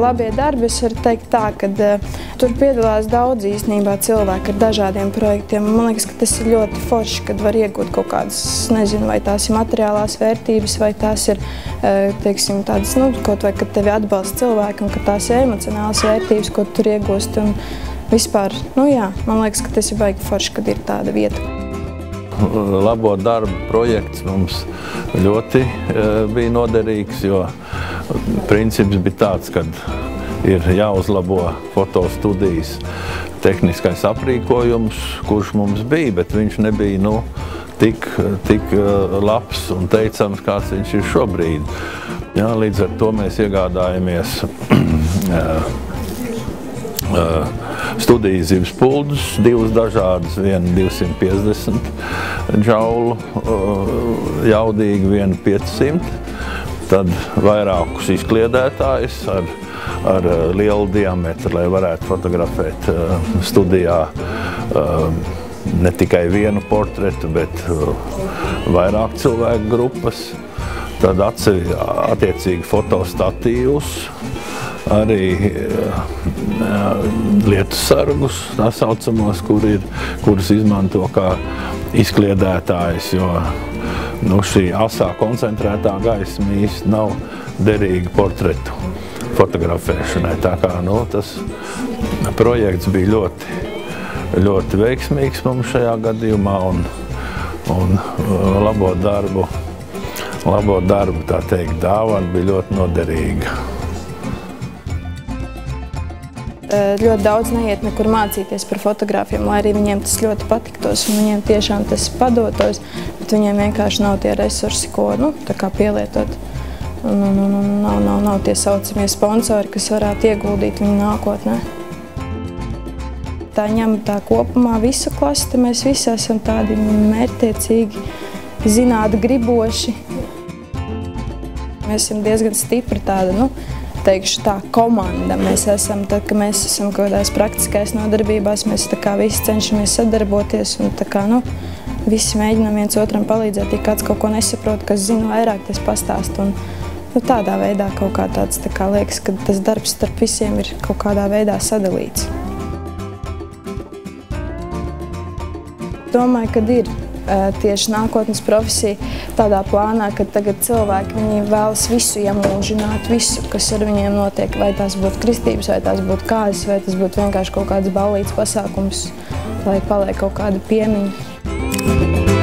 labie darbi, es varu teikt tā, ka tur piedalās daudz īstenībā cilvēki ar dažādiem projektiem. Man liekas, ka tas ir ļoti forši, kad var iegūt kaut kādas, nezinu, vai tās ir materiālās vērtības, vai tās ir, teiksim, tādas, nu, kaut vai, kad tevi atbalsta cilvēki un ka tās ir emocionālas vērtības, ko tur iegūst. Un vispār, nu jā, man liekas, ka tas ir baigi forši, kad ir tāda vieta. Labo darbu projekts mums ļoti bija noderīgs, jo princips bija tāds, ka ir jāuzlabo fotostudijas tehniskais aprīkojums, kurš mums bija, bet viņš nebija tik labs un teicams, kāds viņš ir šobrīd. Jā, līdz ar to mēs iegādājamies studijas zivs puldus, divas dažādas, viena 250 džaulu jaudīgi, viena 500, tad vairākus izkliedētājus ar lielu diametru, lai varētu fotografēt studijā ne tikai vienu portretu, bet vairāk cilvēku grupas, tad attiecīgi fotostatīvus, arī lietus sargus, tā saucamos, kurus izmanto kā izkliedētājs, jo šī asā koncentrētā gaisma īsti nav derīga portretu fotografēšanai. Tā kā tas projekts bija ļoti veiksmīgs mums šajā gadījumā un labo darbu, tā teikt, dāvana bija ļoti noderīga. Ļoti daudz neiet nekur mācīties par fotogrāfiem, lai arī viņiem tas ļoti patiktos un viņiem tiešām tas padotos, bet viņiem vienkārši nav tie resursi, ko tā kā pielietot. Nav tie saucamie sponsori, kas varētu ieguldīt viņu nākotnē. Tā ņem tā kopumā visu klasi, mēs visi esam tādi mērķtiecīgi, zinātni griboši. Mēs esam diezgan stipri tāda, teikšu tā, komanda. Mēs esam, tad, kad mēs esam kaut kādās praktiskās nodarbībās, mēs tā kā visi cenšamies sadarboties un tā kā, visi mēģinām viens otram palīdzēt, ja kāds kaut ko nesaprot, kas zina vairāk, tas pastāst. Un tādā veidā kaut kā tāds, tā kā liekas, ka tas darbs starp visiem ir kaut kādā veidā sadalīts. Domāju, ka ir tieši nākotnes profesija tādā plānā, ka tagad cilvēki viņi vēlas visu iemūžināt, visu, kas ar viņiem notiek, vai tās būtu kristības, vai tās būtu kāzas, vai tas būtu vienkārši kaut kāds ballītes pasākums, lai paliek kaut kāda piemiņa.